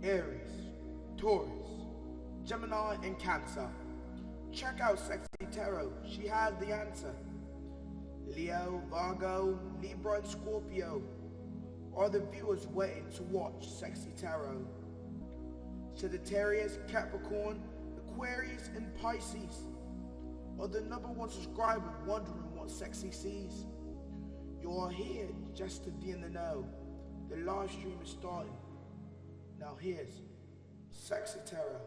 Aries, Taurus, Gemini, and Cancer. Check out Cexxi Tarot. She has the answer. Leo, Virgo, Libra, and Scorpio are the viewers waiting to watch Cexxi Tarot. Sagittarius, Capricorn, Aquarius, and Pisces are the #1 subscriber wondering what Cexxi sees. You are here just to be in the know. The live stream is starting. Now here's Cexxi Tarot.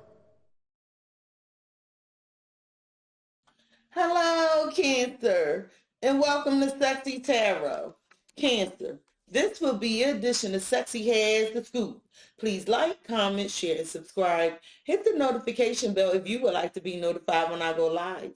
Hello, Cancer, and welcome to Cexxi Tarot. Cancer, this will be your edition of Cexxi Has the Scoop. Please like, comment, share, and subscribe. Hit the notification bell if you would like to be notified when I go live.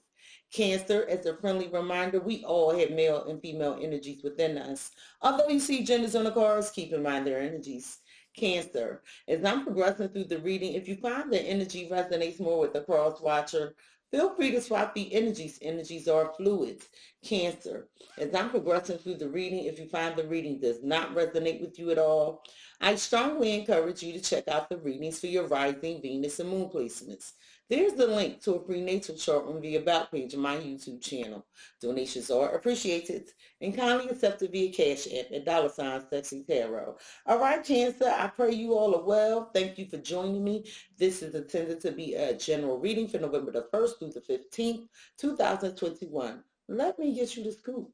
Cancer, as a friendly reminder, we all have male and female energies within us. Although you see genders on the cards, keep in mind their energies. Cancer, as I'm progressing through the reading, if you find the energy resonates more with the cross watcher, feel free to swap the energies. Energies are fluids. Cancer, as I'm progressing through the reading, if you find the reading does not resonate with you at all, I strongly encourage you to check out the readings for your rising, Venus, and Moon placements. There's the link to a prenatal chart on the About page of my YouTube channel. Donations are appreciated and kindly accepted via Cash App at $Cexxi Tarot. All right, Cancer, I pray you all are well. Thank you for joining me. This is intended to be a general reading for November the 1st through the 15th, 2021. Let me get you the scoop.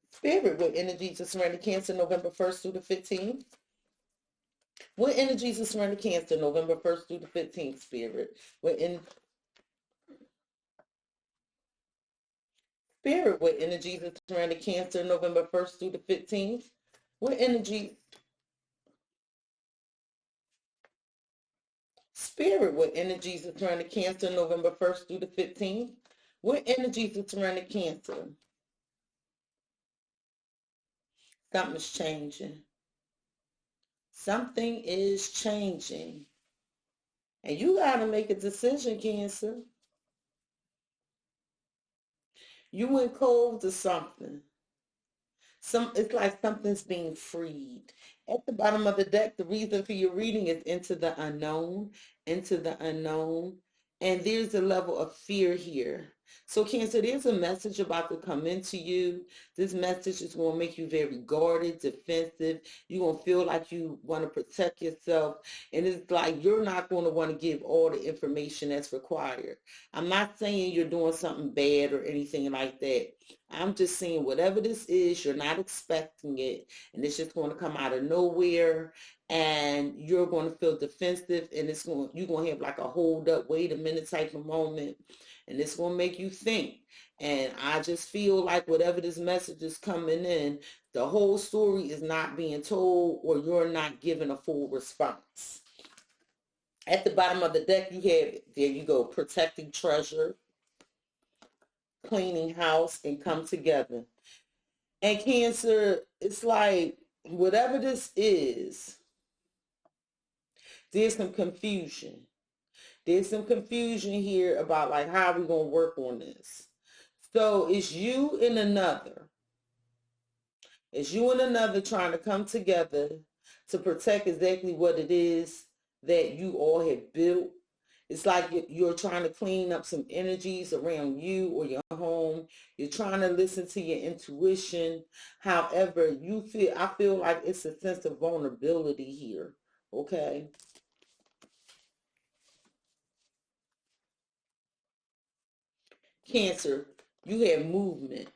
Spirit, what energies are surrounding Cancer November 1st through the 15th? What energies are surrounding Cancer November 1st through the 15th, Spirit? Spirit, what energies are surrounding Cancer November 1st through the 15th? What energies? Spirit, what energies are surrounding Cancer November 1st through the 15th? What energies are surrounding Cancer? Something's changing. Something is changing. And you got to make a decision, Cancer. You went cold to something. It's like something's being freed. At the bottom of the deck, the reason for your reading is into the unknown, and there's a level of fear here. So Cancer, there's a message about to come into you. This message is going to make you very guarded, defensive. You're going to feel like you want to protect yourself. And it's like you're not going to want to give all the information that's required. I'm not saying you're doing something bad or anything like that. I'm just saying whatever this is, you're not expecting it. And it's just going to come out of nowhere. And you're going to feel defensive. And you're going to have like a hold up, wait a minute type of moment. And it's going to make you think. And I just feel like whatever this message is coming in, the whole story is not being told or you're not given a full response. At the bottom of the deck, you have, there you go, protecting treasure, cleaning house, and come together. And Cancer, it's like whatever this is, there's some confusion. There's some confusion here about like how we're going to work on this. So it's you and another. It's you and another trying to come together to protect exactly what it is that you all have built. It's like you're trying to clean up some energies around you or your home. You're trying to listen to your intuition. However, I feel like it's a sense of vulnerability here. Okay. Cancer, you have movement.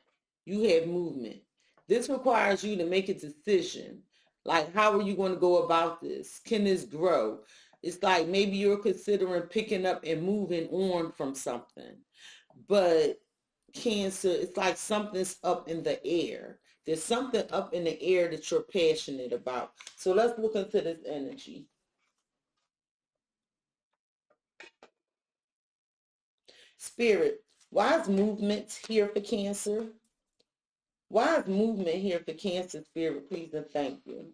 This requires you to make a decision. Like, how are you going to go about this? Can this grow? It's like maybe you're considering picking up and moving on from something. But Cancer, it's like something's up in the air. There's something up in the air that you're passionate about. So let's look into this energy. Spirit, why is movement here for Cancer? Why is movement here for Cancer, Spirit? Please and thank you.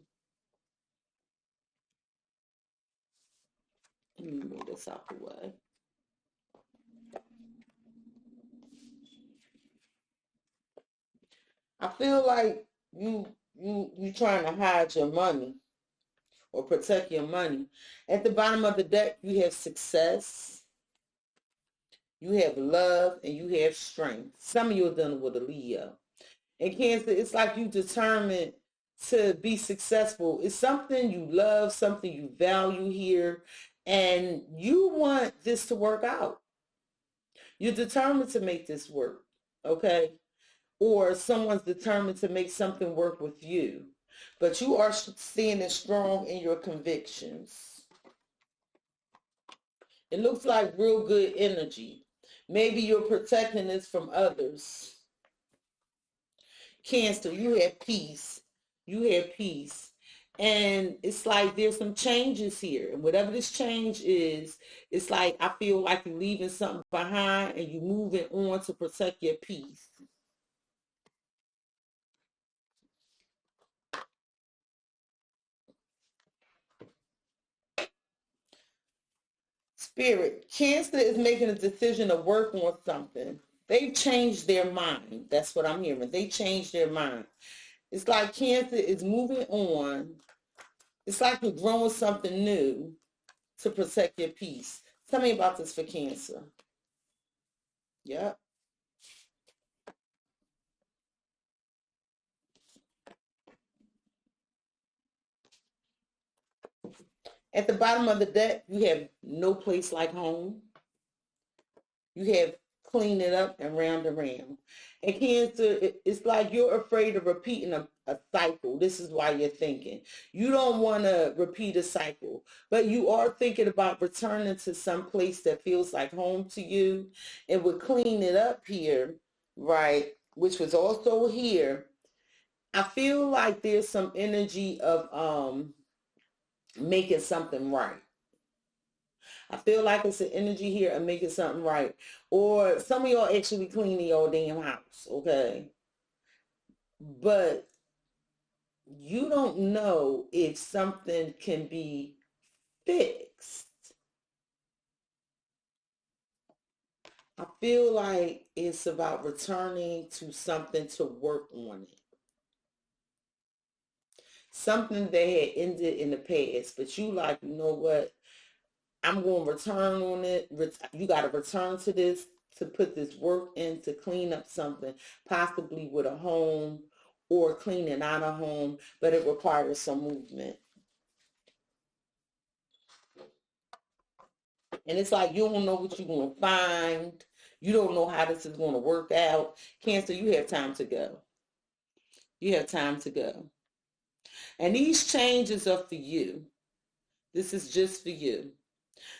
Let me move this out the way. I feel like you trying to hide your money, or protect your money. At the bottom of the deck, you have success, you have love, and you have strength. Some of you are dealing with a Leo. And Cancer, it's like you determined to be successful. It's something you love, something you value here, and you want this to work out. You're determined to make this work, okay? Or someone's determined to make something work with you. But you are standing strong in your convictions. It looks like real good energy. Maybe you're protecting this from others. Cancer, you have peace. You have peace. And it's like there's some changes here. And whatever this change is, it's like I feel like you're leaving something behind and you're moving on to protect your peace. Spirit, Cancer is making a decision to work on something. They've changed their mind. That's what I'm hearing. They changed their mind. It's like Cancer is moving on. It's like you're growing something new to protect your peace. Tell me about this for Cancer. Yep. At the bottom of the deck, you have no place like home. You have clean it up and round. And Cancer, it's like you're afraid of repeating a cycle. This is why you're thinking. You don't want to repeat a cycle, but you are thinking about returning to some place that feels like home to you. And with clean it up here, right, which was also here, I feel like there's some energy of making something right. I feel like it's an energy here of making something right. Or some of y'all actually cleaning your damn house, okay? But you don't know if something can be fixed. I feel like it's about returning to something to work on it. Something that had ended in the past, but you like, you know what? I'm going to return on it. You got to return to this, to put this work in, to clean up something, possibly with a home or cleaning out a home, but it requires some movement. And it's like you don't know what you're going to find. You don't know how this is going to work out. Cancer, you have time to go. You have time to go. And these changes are for you. This is just for you.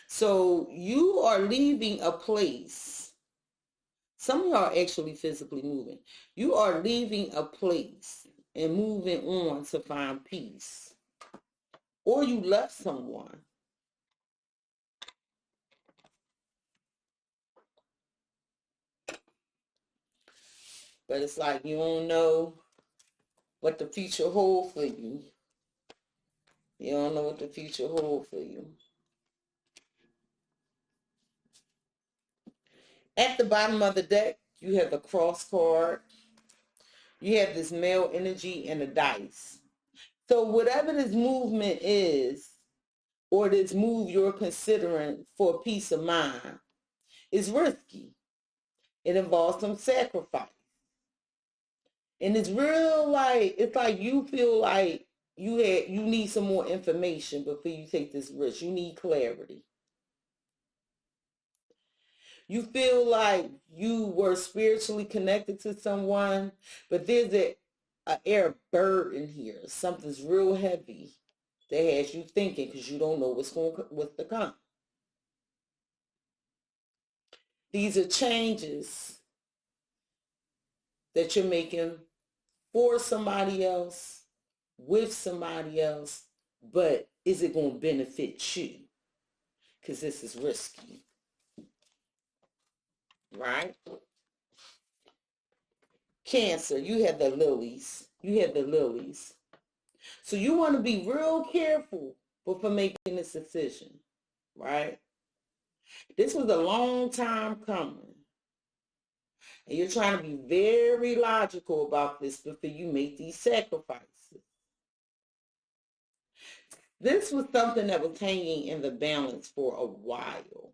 So you are leaving a place. Some of y'all are actually physically moving. You are leaving a place and moving on to find peace. Or you left someone. But it's like you don't know what the future holds for you. You don't know what the future holds for you. At the bottom of the deck, you have the cross card. You have this male energy and the dice. So whatever this movement is, or this move you're considering for peace of mind, is risky. It involves some sacrifice. And it's real like, it's like you feel like you need some more information before you take this risk. You need clarity. You feel like you were spiritually connected to someone, but there's an air of burden here. Something's real heavy that has you thinking because you don't know what's to come. These are changes that you're making for somebody else, with somebody else, but is it going to benefit you? Because this is risky. Right? Cancer, you have the lilies. You have the lilies. So you want to be real careful before making this decision. Right? This was a long time coming. And you're trying to be very logical about this before you make these sacrifices. This was something that was hanging in the balance for a while.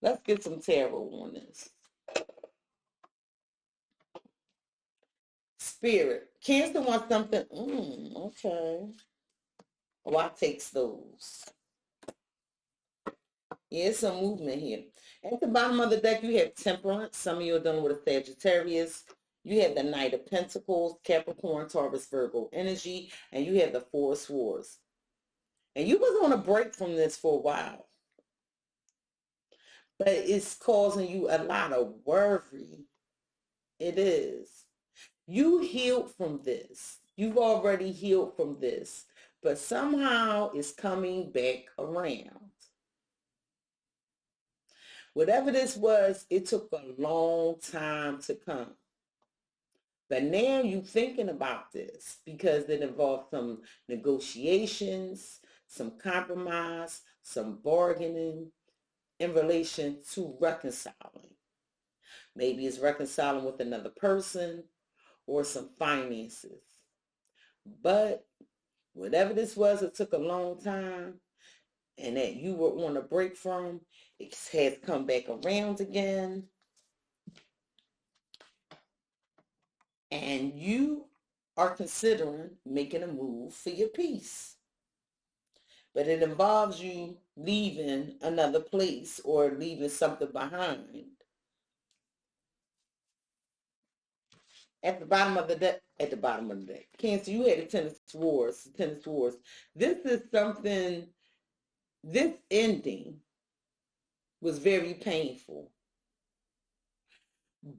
Let's get some tarot on this. Spirit. Cancer wants something. Okay. Oh, I takes those. Yeah, some movement here. At the bottom of the deck, you have Temperance. Some of you are dealing with a Sagittarius. You have the Knight of Pentacles, Capricorn, Taurus, Virgo energy, and you have the Four of Swords. And you was on a break from this for a while. But it's causing you a lot of worry. It is. You healed from this. You've already healed from this. But somehow it's coming back around. Whatever this was, it took a long time to come. But now you're thinking about this because it involved some negotiations, some compromise, some bargaining in relation to reconciling. Maybe it's reconciling with another person or some finances. But whatever this was, it took a long time, and that you were on a break from, it has come back around again. And you are considering making a move for your peace. But it involves you leaving another place or leaving something behind. At the bottom of the deck, Cancer, you had a Ten of Swords. This is something, this ending was very painful.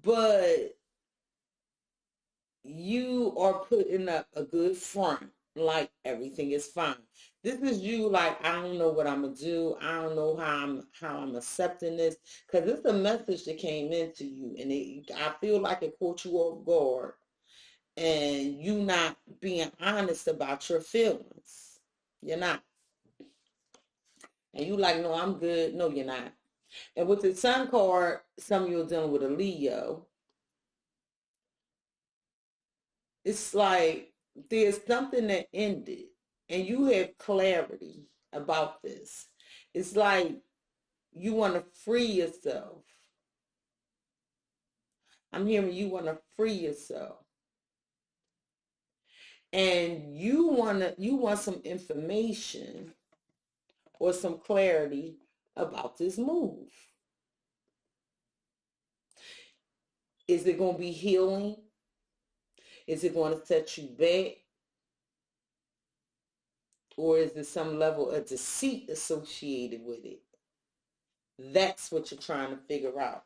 But you are putting up a good front, like everything is fine. This is you like, I don't know what I'm going to do. I don't know how I'm accepting this. Because it's a message that came into you. And I feel like it caught you off guard. And you not being honest about your feelings. You're not. And you like, no, I'm good. No, you're not. And with the Sun card, some of you are dealing with a Leo. It's like there's something that ended and you have clarity about this. It's like you want to free yourself. I'm hearing you want to free yourself. And you want some information or some clarity about this move. Is it going to be healing? Is it going to set you back? Or is there some level of deceit associated with it? That's what you're trying to figure out.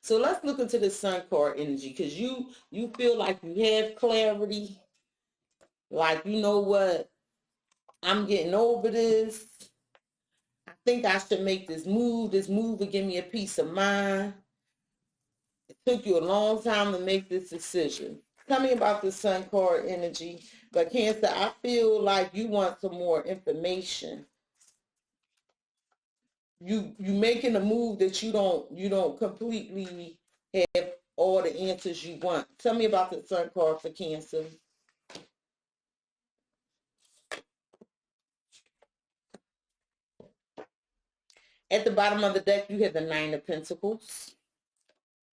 So let's look into the Sun card energy, because you feel like you have clarity. Like, you know what? I'm getting over this. I think I should make this move. This move will give me a peace of mind. It took you a long time to make this decision. Tell me about the Sun card energy. But Cancer, I feel like you want some more information. You making a move that you don't completely have all the answers you want. Tell me about the Sun card for Cancer. At the bottom of the deck, you have the Nine of Pentacles.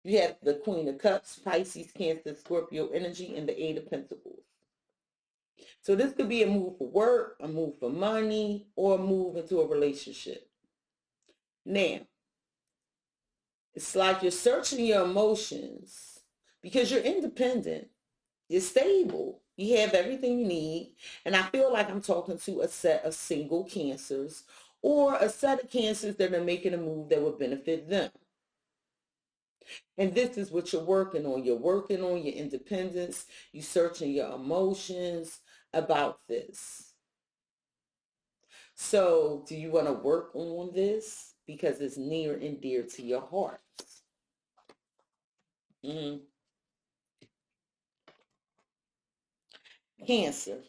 You have the Queen of Cups, Pisces, Cancer, Scorpio energy, and the Eight of Pentacles. So this could be a move for work, a move for money, or a move into a relationship. Now, it's like you're searching your emotions because you're independent. You're stable. You have everything you need. And I feel like I'm talking to a set of single Cancers or a set of Cancers that are making a move that would benefit them. And this is what you're working on. You're working on your independence. You're searching your emotions about this. So do you want to work on this? Because it's near and dear to your heart. Cancer.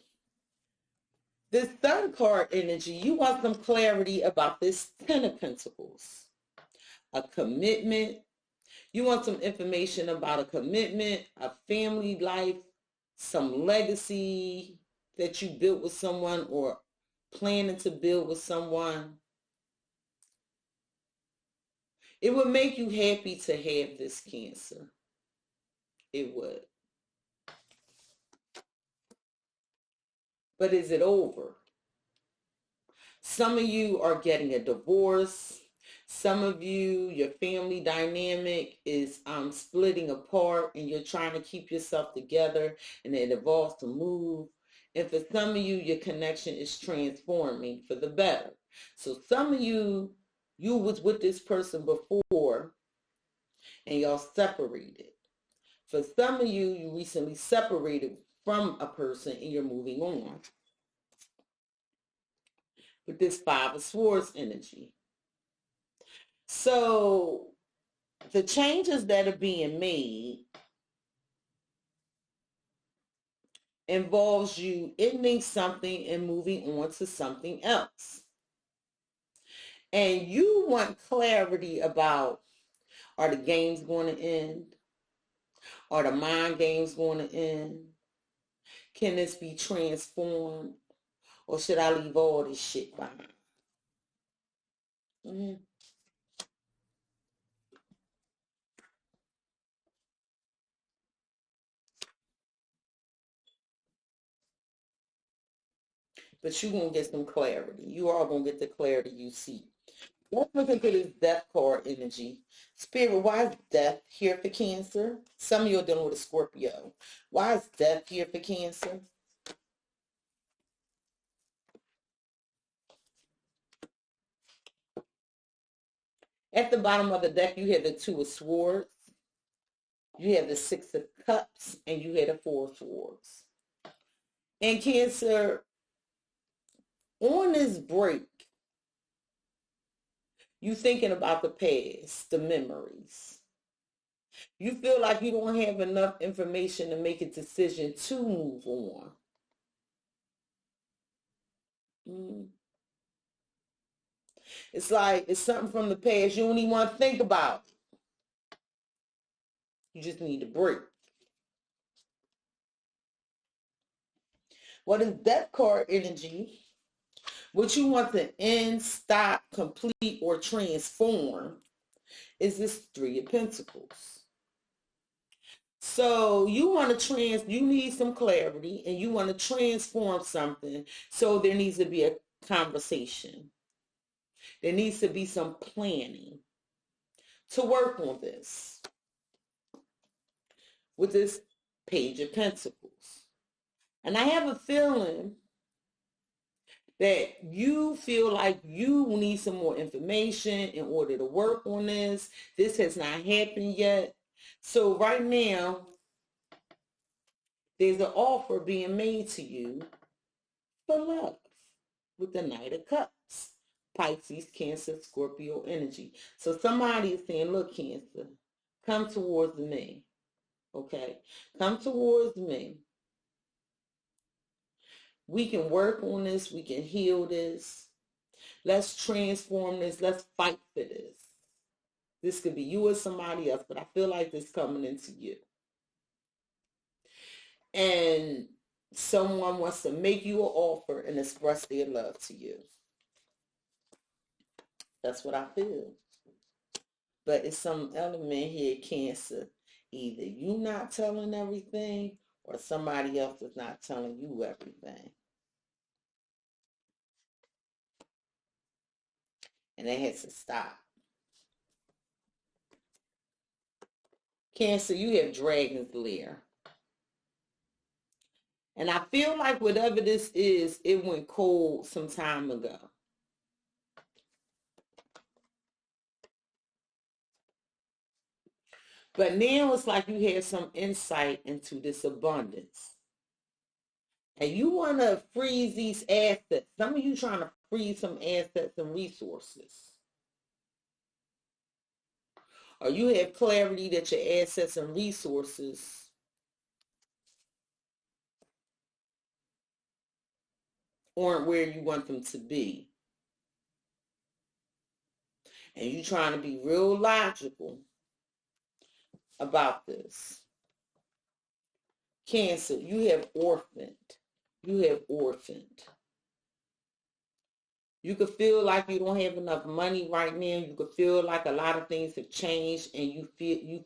This Sun card energy, you want some clarity about this Ten of Pentacles. A commitment. You want some information about a commitment, a family life, some legacy that you built with someone or planning to build with someone. It would make you happy to have this, Cancer. It would. But is it over? Some of you are getting a divorce. Some of you, your family dynamic is splitting apart and you're trying to keep yourself together, and it involves to move. And for some of you, your connection is transforming for the better. So some of you was with this person before and y'all separated. For some of you, you recently separated from a person and you're moving on. With this Five of Swords energy. So the changes that are being made involves you ending something and moving on to something else. And you want clarity about, are the games going to end? Are the mind games going to end? Can this be transformed? Or should I leave all this shit behind? Mm-hmm. But you're going to get some clarity. You are going to get the clarity you seek. Let's look into this death card energy. Spirit, why is death here for Cancer? Some of you are dealing with a Scorpio. Why is death here for Cancer? At the bottom of the deck, you have the Two of Swords. You have the Six of Cups. And you have the Four of Swords. And Cancer, on this break, you thinking about the past, the memories. You feel like you don't have enough information to make a decision to move on. It's like it's something from the past you don't even want to think about. You just need a break. What is death card energy? What you want to end, stop, complete, or transform is this Three of Pentacles. So you need some clarity and you want to transform something. So there needs to be a conversation. There needs to be some planning to work on this with this Page of Pentacles. And I have a feeling that you feel like you need some more information in order to work on this. This has not happened yet. So right now, there's an offer being made to you for love with the Knight of Cups. Pisces, Cancer, Scorpio energy. So somebody is saying, look, Cancer, come towards me. Okay? Come towards me. We can work on this. We can heal this. Let's transform this. Let's fight for this. This could be you or somebody else, but I feel like this coming into you. And someone wants to make you an offer and express their love to you. That's what I feel. But it's some element here, Cancer. Either you not telling everything or somebody else is not telling you everything. And that has to stop. Cancer, you have Dragon's Lair. And I feel like whatever this is, it went cold some time ago. But now it's like you have some insight into this abundance. And you want to freeze these assets. Some of you trying to freeze some assets and resources. Or you have clarity that your assets and resources aren't where you want them to be. And you trying to be real logical about this. Cancer, you have orphaned. You have orphaned. You could feel like you don't have enough money right now. You could feel like a lot of things have changed, and you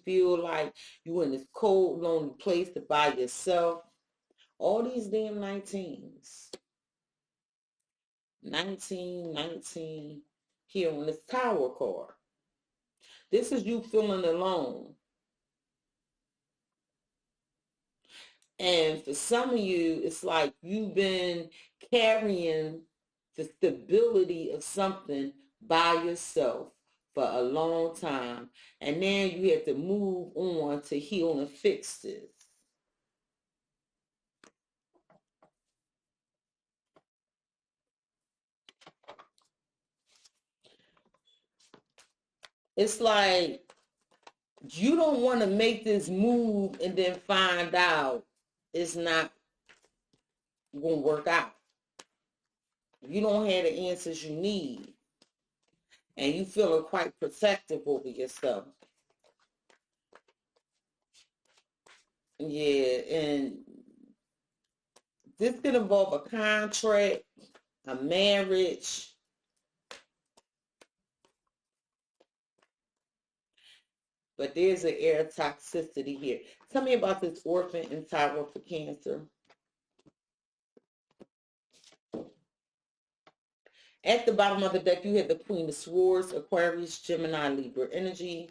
feel like you're in this cold, lonely place by yourself. All these damn 19s. 19 here on this Tower card. This is you feeling alone. And for some of you, it's like you've been carrying the stability of something by yourself for a long time. And now you have to move on to heal and fix this. It's like you don't want to make this move and then find out it's not going to work out. You don't have the answers you need. And you feeling quite protective over yourself. Yeah, and this could involve a contract, a marriage. But there's an air toxicity here. Tell me about this orphan and tarot for Cancer. At the bottom of the deck, you have the Queen of Swords, Aquarius, Gemini, Libra energy.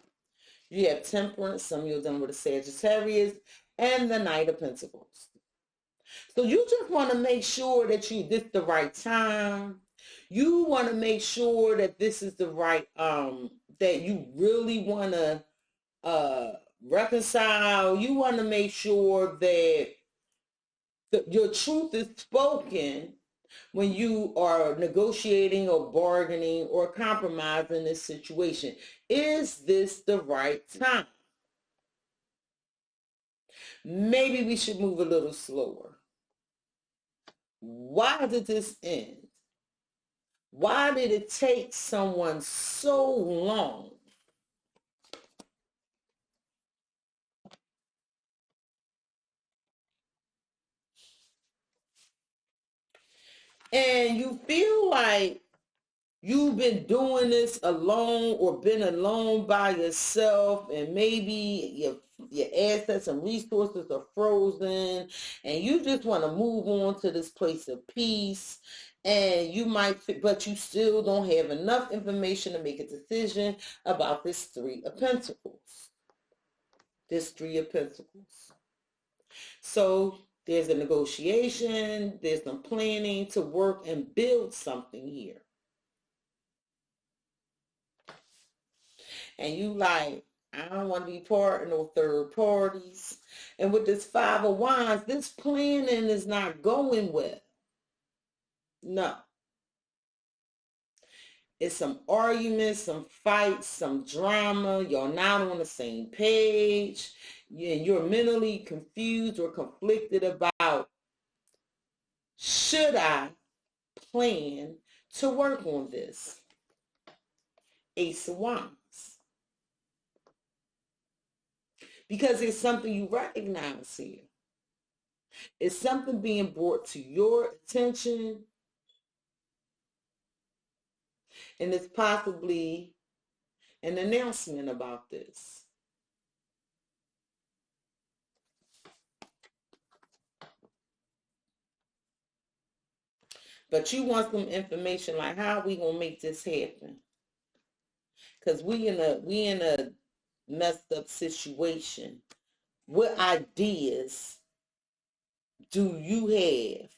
You have Temperance, some of you are done with a Sagittarius, and the Knight of Pentacles. So you just want to make sure that this is the right time. You want to make sure that this is the right, that you really want to reconcile. You want to make sure that your truth is spoken when you are negotiating or bargaining or compromising this situation. Is this the right time? Maybe we should move a little slower. Why did this end? Why did it take someone so long? And you feel like you've been doing this alone or been alone by yourself, and maybe your assets and resources are frozen, and you just want to move on to this place of peace. And you might, but you still don't have enough information to make a decision about this Three of Pentacles. This Three of Pentacles. So there's a negotiation, there's some planning to work and build something here. And you like, I don't want to be part of no third parties. And with this Five of Wands, this planning is not going well. No. It's some arguments, some fights, some drama. You're not on the same page. You're mentally confused or conflicted about, should I plan to work on this? Ace of Wands. Because it's something you recognize here. It's something being brought to your attention. And it's possibly an announcement about this. But you want some information like, how are we going to make this happen? Because we in a messed up situation. What ideas do you have?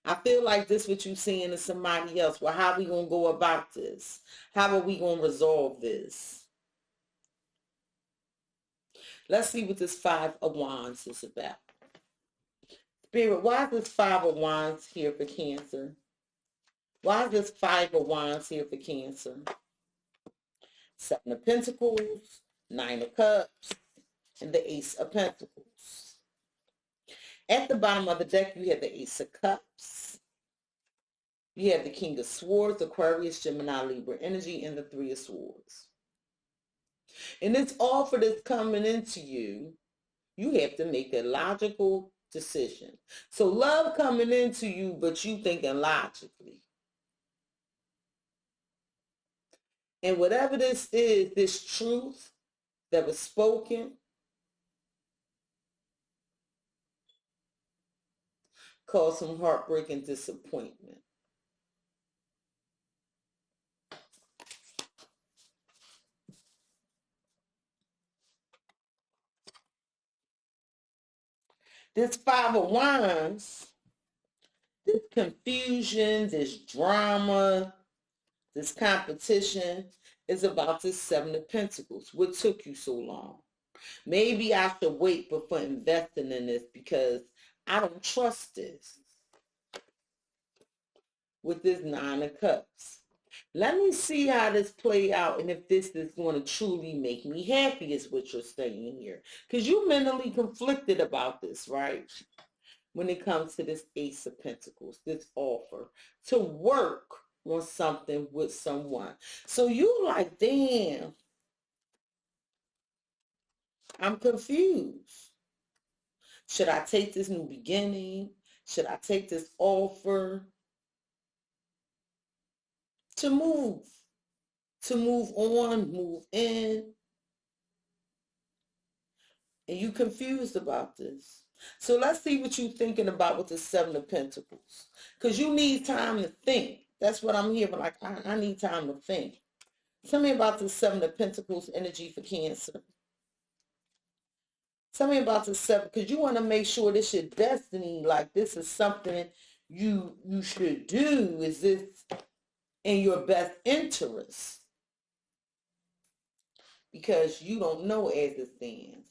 I feel like this what you saying to somebody else. Well, how are we going to go about this? How are we going to resolve this? Let's see what this Five of Wands is about. Spirit, why is this Five of Wands here for Cancer? Why is this Five of Wands here for Cancer? Seven of Pentacles, Nine of Cups, and the Ace of Pentacles. At the bottom of the deck, you have the Ace of Cups. You have the King of Swords, Aquarius, Gemini, Libra energy, and the Three of Swords. And this offer that's coming into you, you have to make a logical decision. So love coming into you, but you thinking logically. And whatever this is, this truth that was spoken, caused some heartbreak and disappointment. This Five of Wands, this confusion, this drama, this competition is about this Seven of Pentacles. What took you so long? Maybe I should wait before investing in this because I don't trust this. With this Nine of Cups. Let me see how this play out and if this is going to truly make me happy is what you're saying here. Because you're mentally conflicted about this, right? When it comes to this Ace of Pentacles, this offer to work on something with someone. So you like, damn, I'm confused. Should I take this new beginning? Should I take this offer? To move on, move in. And you confused about this. So let's see what you're thinking about with the Seven of Pentacles. Because you need time to think. That's what I'm hearing. Like, I need time to think. Tell me about the Seven of Pentacles energy for Cancer. Tell me about the Seven, because you want to make sure this is your destiny. Like, this is something you should do. Is this in your best interest? Because you don't know as it stands.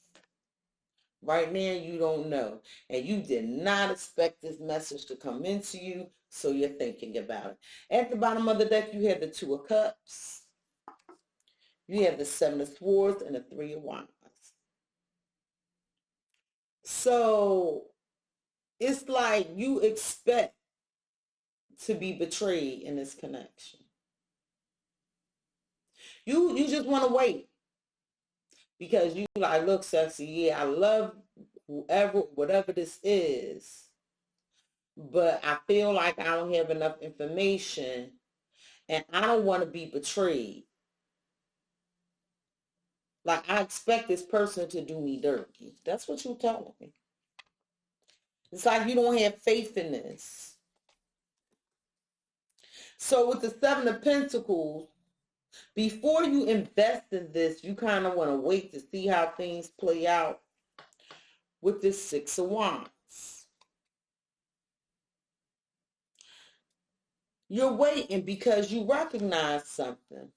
Right now, you don't know. And you did not expect this message to come into you, so you're thinking about it. At the bottom of the deck, you have the Two of Cups. You have the Seven of Swords and the Three of Wands. So, it's like you expect to be betrayed in this connection. You just want to wait. Because you like, look, Cexxi, yeah, I love whatever this is, but I feel like I don't have enough information and I don't want to be betrayed. Like, I expect this person to do me dirty. That's what you're telling me. It's like you don't have faith in this. So with the Seven of Pentacles, before you invest in this, you kind of want to wait to see how things play out with this Six of Wands. You're waiting because you recognize something.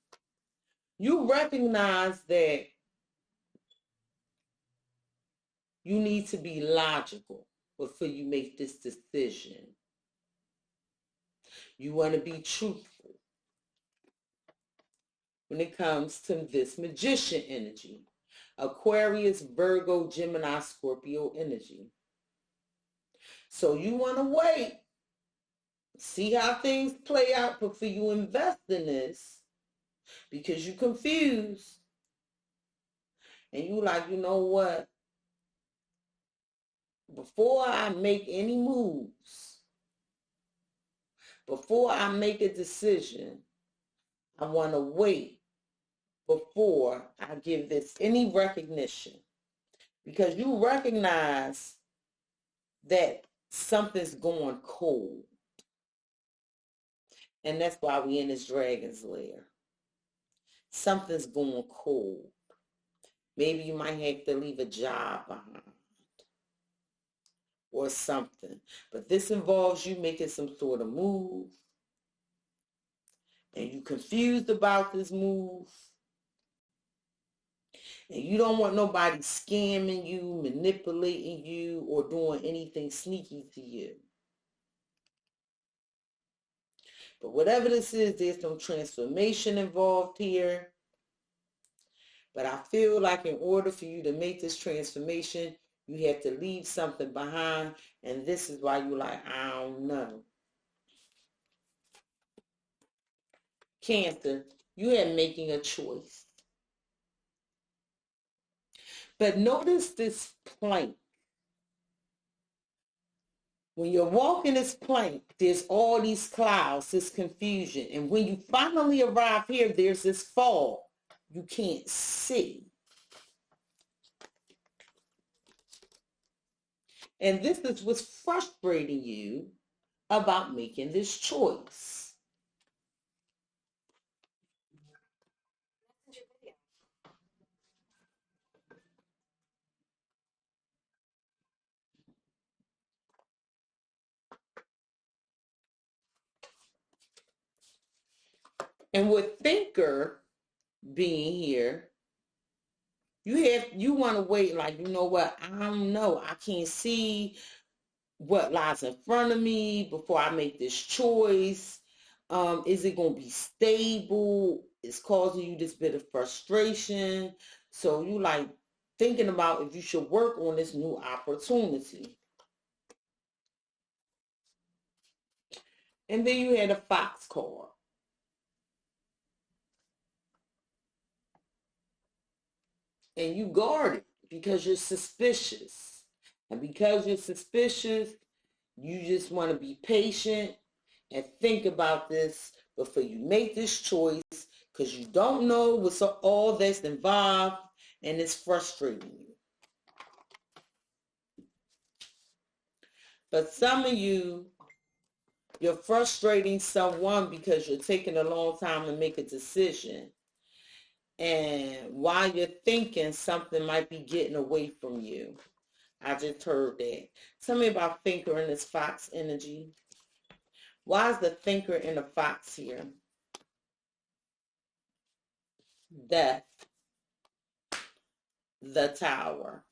You recognize that you need to be logical before you make this decision. You want to be truthful when it comes to this Magician energy. Aquarius, Virgo, Gemini, Scorpio energy. So you want to wait. See how things play out before you invest in this. Because you're confused. And you like, you know what? Before I make any moves, before I make a decision, I want to wait before I give this any recognition. Because you recognize that something's going cold. And that's why we in this dragon's lair. Something's going cold. Maybe you might have to leave a job behind. Or something. But this involves you making some sort of move. And you're confused about this move. And you don't want nobody scamming you, manipulating you, or doing anything sneaky to you. But whatever this is, there's some transformation involved here. But I feel like in order for you to make this transformation, you have to leave something behind. And this is why you're like, I don't know. Cancer, you are making a choice. But notice this plank. When you're walking this plank, there's all these clouds, this confusion. And when you finally arrive here, there's this fog. You can't see. And this is what's frustrating you about making this choice. And with thinker being here, you want to wait, like, you know what, I don't know, I can't see what lies in front of me before I make this choice. Is it going to be stable? It's causing you this bit of frustration. So you like thinking about if you should work on this new opportunity. And then you had a fox card. And you guard it because you're suspicious. And because you're suspicious, you just want to be patient and think about this before you make this choice, because you don't know what's all that's involved, and it's frustrating you. But some of you, you're frustrating someone because you're taking a long time to make a decision. And while you're thinking, something might be getting away from you. I just heard that. Tell me about thinker and this fox energy. Why is the thinker and the fox here? Death. The tower.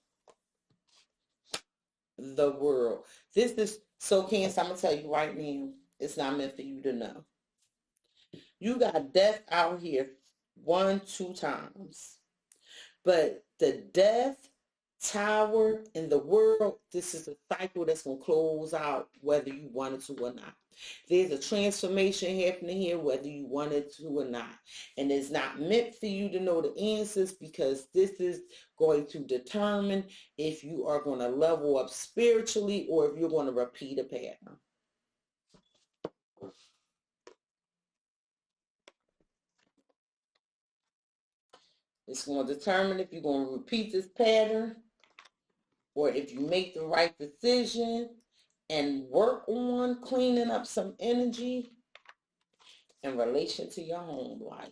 The world. This is, so Cancer, I'm going to tell you right now, it's not meant for you to know. You got death out here 1, 2 times. But the death, tower, and the world, this is a cycle that's going to close out whether you wanted to or not. There's a transformation happening here whether you wanted to or not. And it's not meant for you to know the answers, because this is going to determine if you are going to level up spiritually or if you're going to repeat a pattern. It's going to determine if you're going to repeat this pattern or if you make the right decision and work on cleaning up some energy in relation to your home life.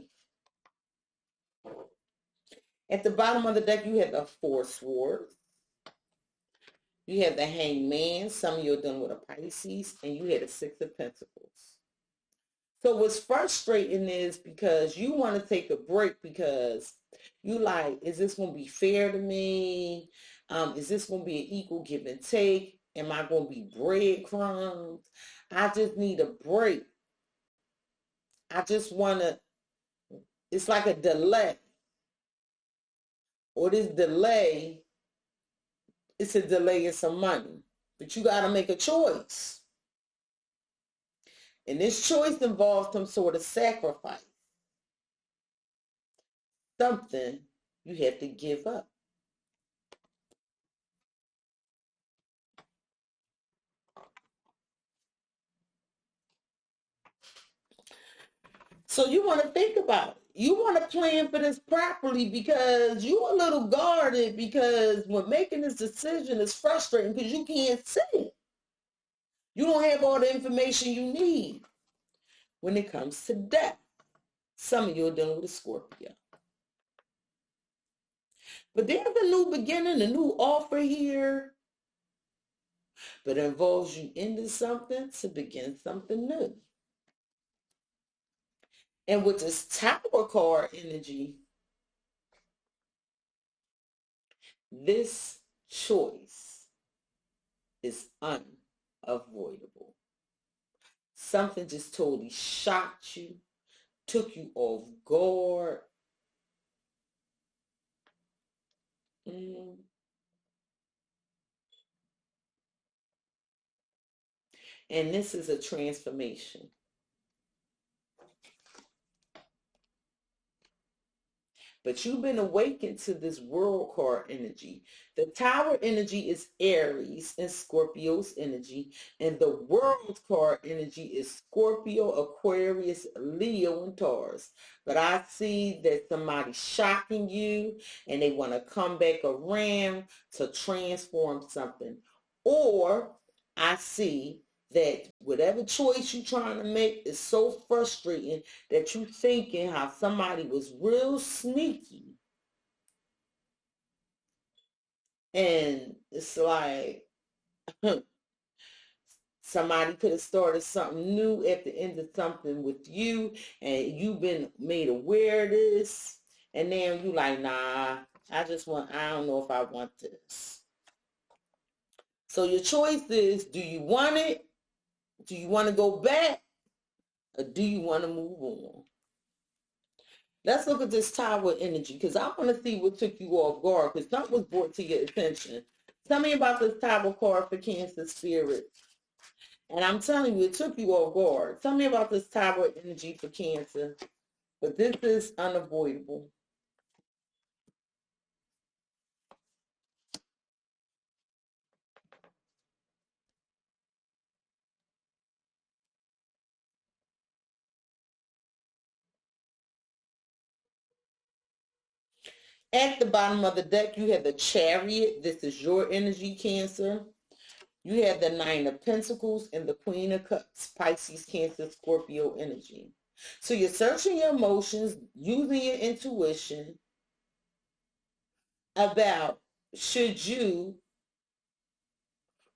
At the bottom of the deck, you have the 4 swords. You have the hangman. Some of you are dealing with a Pisces. And you have the 6 of pentacles. So what's frustrating is because you want to take a break because you like, is this going to be fair to me? Is this going to be an equal give and take? Am I going to be breadcrumbs? I just need a break. I just want to, it's like a delay. Or this delay, it's a delay in some money. But you got to make a choice. And this choice involves some sort of sacrifice. Something you have to give up. So you want to think about it. You want to plan for this properly because you're a little guarded, because when making this decision is frustrating because you can't see. You don't have all the information you need when it comes to death. Some of you are dealing with a Scorpio. But there's a new beginning, a new offer here. But it involves you into something to begin something new. And with this Tower card energy, this choice is unavoidable. Something just totally shocked you, took you off guard. And this is a transformation. but you've been awakened to this world card energy. The Tower energy is Aries and Scorpio's energy, and the world card energy is Scorpio, Aquarius, Leo, and Taurus. But I see that somebody's shocking you and they want to come back around to transform something. Or I see that whatever choice you're trying to make is so frustrating that you're thinking how somebody was real sneaky. And it's like somebody could have started something new at the end of something with you, and you've been made aware of this, and now you like, nah, I don't know if I want this. So your choice is, do you want it? Do you want to go back? Or do you want to move on? Let's look at this Tower energy, because I want to see what took you off guard, because something was brought to your attention. Tell me about this Tower card for Cancer Spirit. And I'm telling you, it took you off guard. Tell me about this Tower energy for Cancer. But this is unavoidable. At the bottom of the deck, you have the Chariot. This is your energy, Cancer. You have the Nine of Pentacles and the Queen of Cups, Pisces, Cancer, Scorpio energy. So you're searching your emotions, using your intuition about should you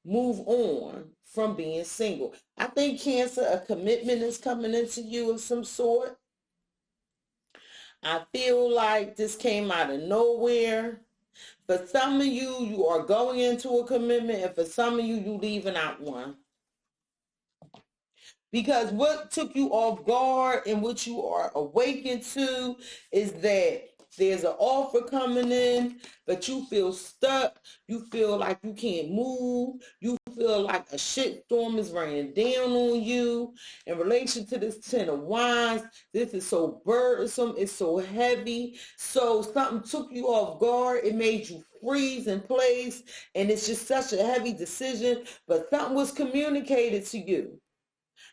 move on from being single. I think, Cancer, a commitment is coming into you of some sort. I feel like this came out of nowhere. For some of you, you are going into a commitment, and for some of you, you leaving out one. Because what took you off guard and what you are awakened to is that there's an offer coming in, but you feel stuck. You feel like you can't move. You feel like a shitstorm is raining down on you. In relation to this Ten of Wands, this is so burdensome. It's so heavy. So something took you off guard. It made you freeze in place. And it's just such a heavy decision. But something was communicated to you.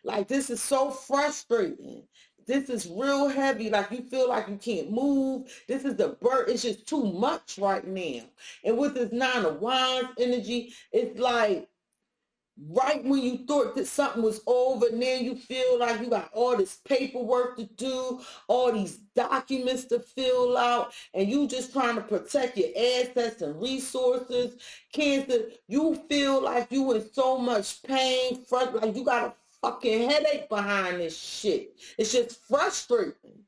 Like, this is so frustrating. This is real heavy. Like, you feel like you can't move. This is the burden. It's just too much right now. And with this Nine of Wands energy, it's like right when you thought that something was over, now you feel like you got all this paperwork to do, all these documents to fill out, and you just trying to protect your assets and resources. Cancer, you feel like you in so much pain, like you got a fucking headache behind this shit. It's just frustrating.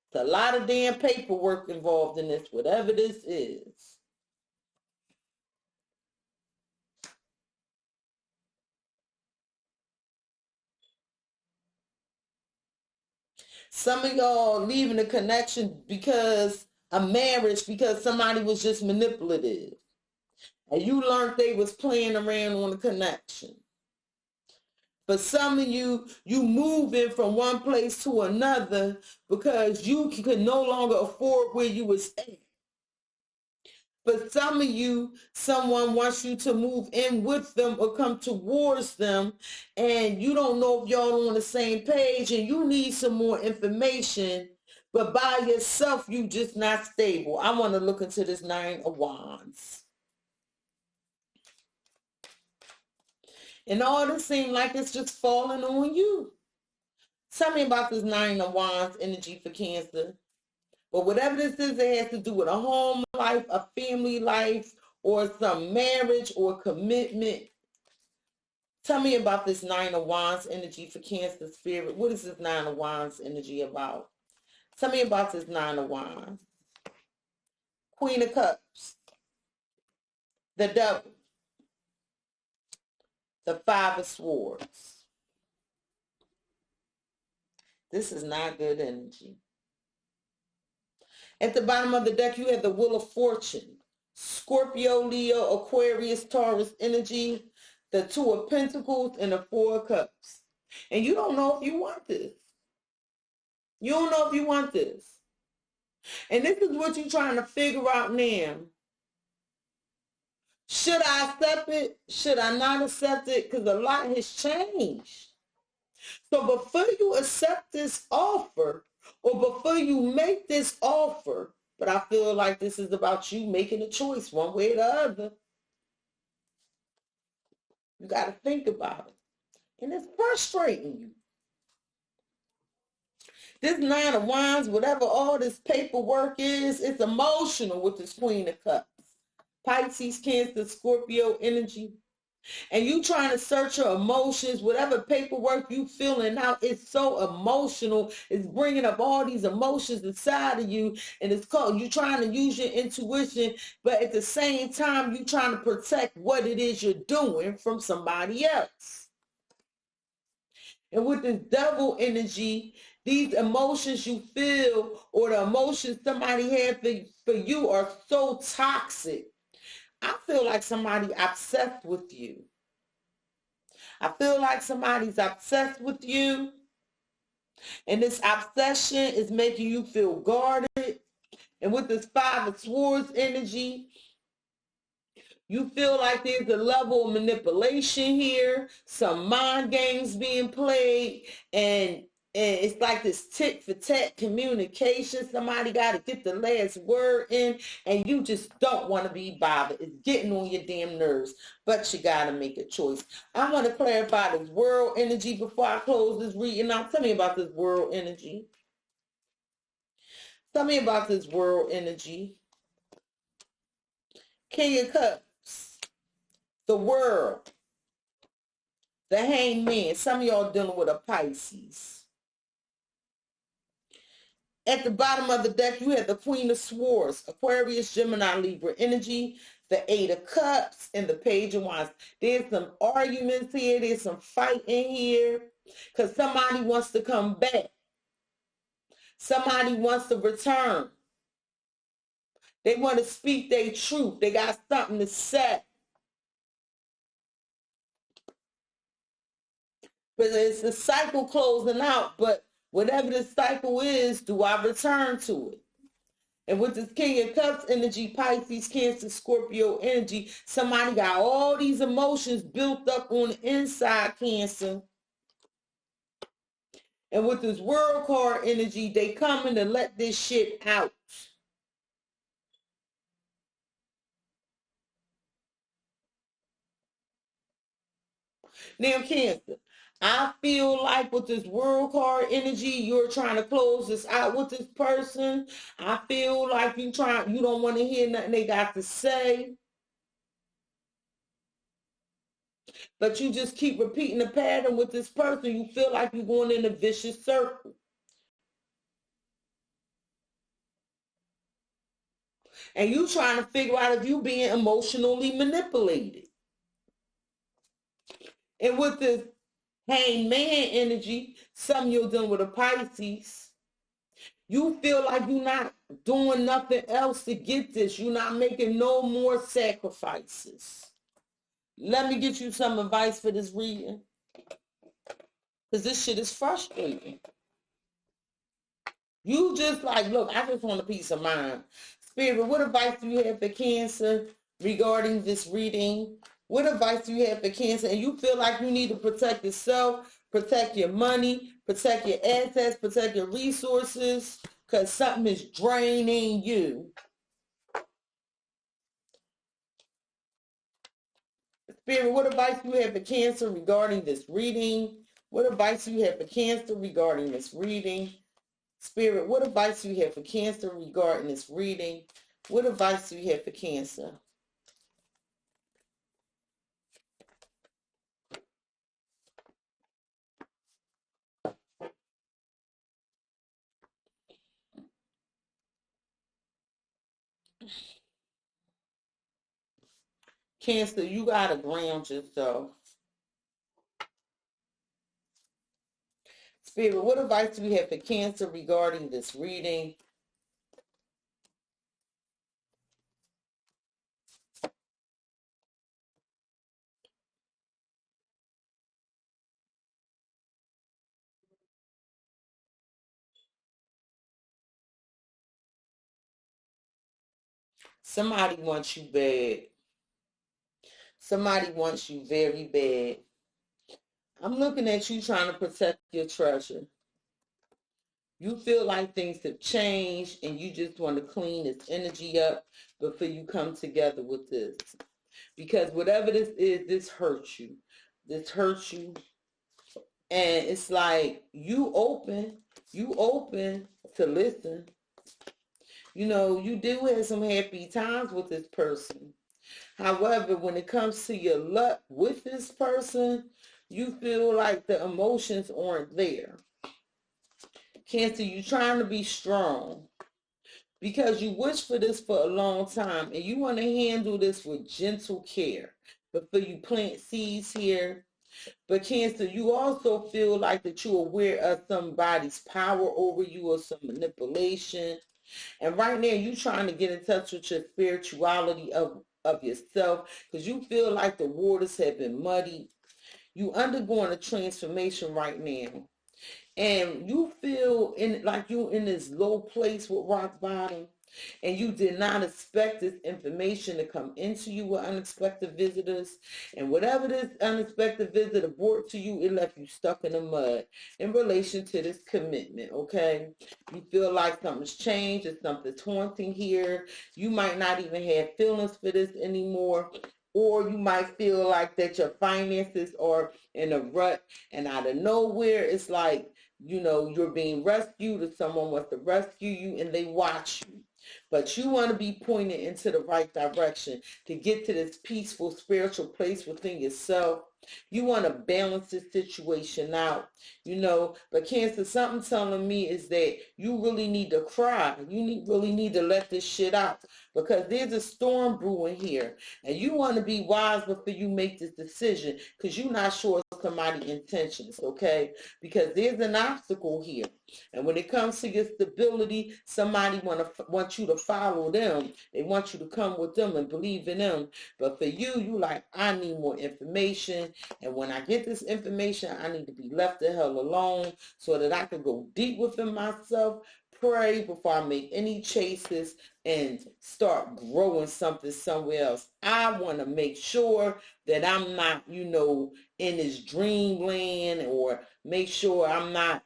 It's a lot of damn paperwork involved in this, whatever this is. Some of y'all leaving a connection because a marriage because somebody was just manipulative. And you learned they was playing around on the connection. For some of you, you moving from one place to another because you can no longer afford where you was at. For some of you, someone wants you to move in with them or come towards them, and you don't know if y'all on the same page and you need some more information, but by yourself, you just not stable. I want to look into this Nine of Wands. And all this seems like it's just falling on you. Tell me about this Nine of Wands energy for Cancer. But whatever this is, it has to do with a home life, a family life, or some marriage or commitment. Tell me about this Nine of Wands energy for Cancer Spirit. What is this Nine of Wands energy about? Tell me about this Nine of Wands. Queen of Cups. The Devil. The Five of Swords. This is not good energy. At the bottom of the deck, you have the Wheel of Fortune. Scorpio, Leo, Aquarius, Taurus energy. The Two of Pentacles and the Four of Cups. And you don't know if you want this. You don't know if you want this. And this is what you're trying to figure out now. Should I accept it? Should I not accept it? Because a lot has changed. So before you accept this offer, or before you make this offer, but I feel like this is about you making a choice one way or the other. You got to think about it. And it's frustrating you. This Nine of Wands, whatever all this paperwork is, it's emotional with this Queen of Cups. Pisces, Cancer, Scorpio energy. And you trying to search your emotions, whatever paperwork you filling out, it's so emotional. It's bringing up all these emotions inside of you. And it's called, you trying to use your intuition, but at the same time, you trying to protect what it is you're doing from somebody else. And with this double energy, these emotions you feel or the emotions somebody had for you are so toxic. I feel like somebody obsessed with you. I feel like somebody's obsessed with you. And this obsession is making you feel guarded. And with this Five of Swords energy, you feel like there's a level of manipulation here, some mind games being played, and it's like this tit for tat communication. Somebody got to get the last word in, and you just don't want to be bothered. It's getting on your damn nerves, but you got to make a choice. I want to clarify this world energy before I close this reading. Now, tell me about this world energy. Tell me about this world energy. King of Cups. The world. The Hangman. Some of y'all dealing with a Pisces. At the bottom of the deck, you have the Queen of Swords, Aquarius, Gemini, Libra energy, the Eight of Cups, and the Page of Wands. There's some arguments here. There's some fight in here because somebody wants to come back. Somebody wants to return. They want to speak their truth. They got something to say. But it's a cycle closing out, but whatever the cycle is, do I return to it? And with this King of Cups energy, Pisces, Cancer, Scorpio energy, somebody got all these emotions built up on the inside, Cancer. And with this World card energy, they coming to let this shit out. Now, Cancer, I feel like with this World card energy, you're trying to close this out with this person. I feel like you don't want to hear nothing they got to say. But you just keep repeating the pattern with this person. You feel like you're going in a vicious circle. And you trying to figure out if you being emotionally manipulated. And with this Hangman energy, some of you dealing with a Pisces, you feel like you're not doing nothing else to get this. You're not making no more sacrifices. Let me get you some advice for this reading. Because this shit is frustrating. You just like, look, I just want a peace of mind. Spirit, what advice do you have for Cancer regarding this reading? What advice do you have for Cancer? And you feel like you need to protect yourself, protect your money, protect your assets, protect your resources, because something is draining you. Spirit, what advice do you have for Cancer regarding this reading? What advice do you have for Cancer regarding this reading? Spirit, what advice do you have for Cancer regarding this reading? What advice do you have for Cancer? Cancer, you got to ground yourself. Spirit, what advice do you have for Cancer regarding this reading? Somebody wants you bad. Somebody wants you very bad. I'm looking at you trying to protect your treasure. You feel like things have changed and you just want to clean this energy up before you come together with this. Because whatever this is, this hurts you. This hurts you. And it's like you open to listen. You know, you do have some happy times with this person. However, when it comes to your luck with this person, you feel like the emotions aren't there. Cancer, you're trying to be strong because you wish for this for a long time and you want to handle this with gentle care before you plant seeds here. But Cancer, you also feel like that you're aware of somebody's power over you or some manipulation. And right now, you're trying to get in touch with your spirituality of yourself because you feel like the waters have been muddied. You undergoing a transformation right now. And you feel like you're in this low place with rock bottom. And you did not expect this information to come into you with unexpected visitors. And whatever this unexpected visitor brought to you, it left you stuck in the mud in relation to this commitment, okay? You feel like something's changed or something's haunting here. You might not even have feelings for this anymore. Or you might feel like that your finances are in a rut and out of nowhere, it's like, you know, you're being rescued or someone wants to rescue you and they watch you. But you want to be pointed into the right direction to get to this peaceful spiritual place within yourself. You want to balance this situation out, you know. But Cancer, something telling me is that you really need to cry. You really need to let this shit out because there's a storm brewing here. And you want to be wise before you make this decision because you're not sure of somebody's intentions, okay? Because there's an obstacle here. And when it comes to your stability, somebody want you to follow them. They want you to come with them and believe in them. But for you like, I need more information. And when I get this information, I need to be left the hell alone so that I can go deep within myself, pray before I make any chases and start growing something somewhere else. I want to make sure that I'm not, you know, in this dreamland, or make sure I'm not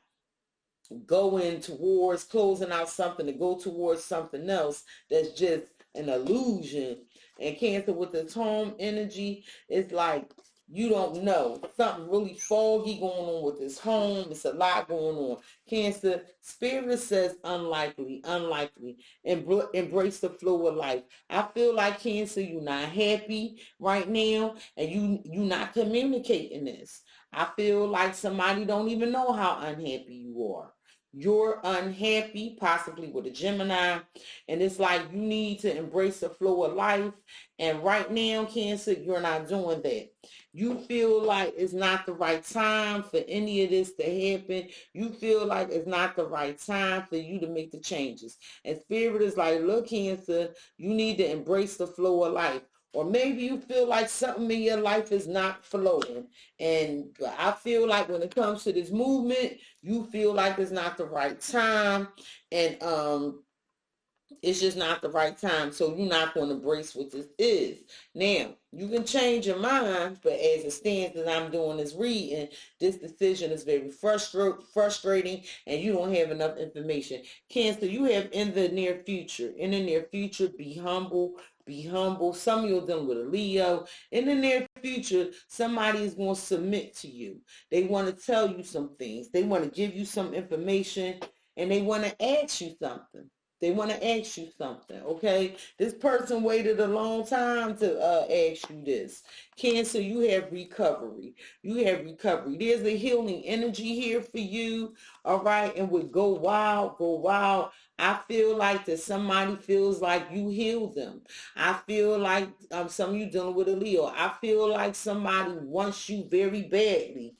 going towards closing out something to go towards something else that's just an illusion. And Cancer, with this home energy, it's like you don't know. Something really foggy going on with this home. It's a lot going on. Cancer, Spirit says unlikely. Embrace the flow of life. I feel like, Cancer, you're not happy right now and you're not communicating this. I feel like somebody don't even know how unhappy you are. You're unhappy, possibly with a Gemini, and it's like you need to embrace the flow of life. And right now, Cancer, you're not doing that. You feel like it's not the right time for any of this to happen. You feel like it's not the right time for you to make the changes. And Spirit is like, look, Cancer, you need to embrace the flow of life. Or maybe you feel like something in your life is not flowing. And I feel like when it comes to this movement, you feel like it's not the right time. And it's just not the right time. So you're not going to embrace what this is. Now, you can change your mind, but as it stands that I'm doing this reading, this decision is very frustrating and you don't have enough information. Cancer, you have in the near future, be humble. Be humble. Some of you are dealing with a Leo. In the near future, somebody is going to submit to you. They want to tell you some things. They want to give you some information and they want to ask you something. Okay? This person waited a long time to ask you this. Cancer, you have recovery. There's a healing energy here for you, all right? And with go wild. I feel like that somebody feels like you healed them. I feel like some of you dealing with a Leo. I feel like somebody wants you very badly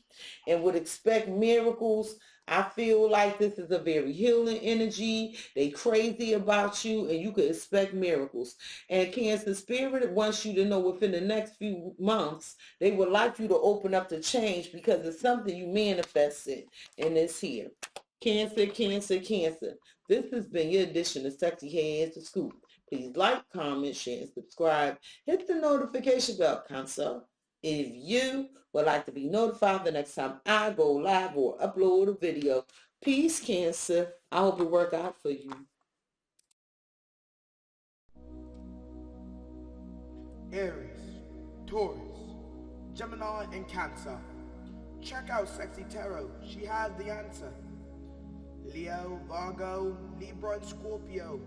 and would expect miracles. I feel like this is a very healing energy. They crazy about you and you could expect miracles. And Cancer, Spirit wants you to know within the next few months, they would like you to open up to change because it's something you manifested in this here. Cancer. This has been your edition of Cexxi Has the Scoop. Please like, comment, share, and subscribe. Hit the notification bell, Cancer, if you would like to be notified the next time I go live or upload a video. Peace, Cancer. I hope it work out for you. Aries, Taurus, Gemini, and Cancer. Check out Cexxi Tarot. She has the answer. Leo, Virgo, Libra, and Scorpio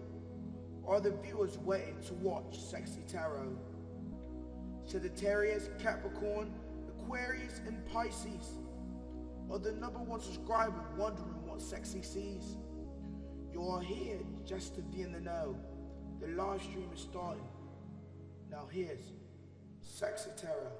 are the viewers waiting to watch Cexxi Tarot. Sagittarius, Capricorn, Aquarius, and Pisces are the #1 subscribers wondering what Cexxi sees. You are here just to be in the know. The live stream is starting. Now here's Cexxi Tarot.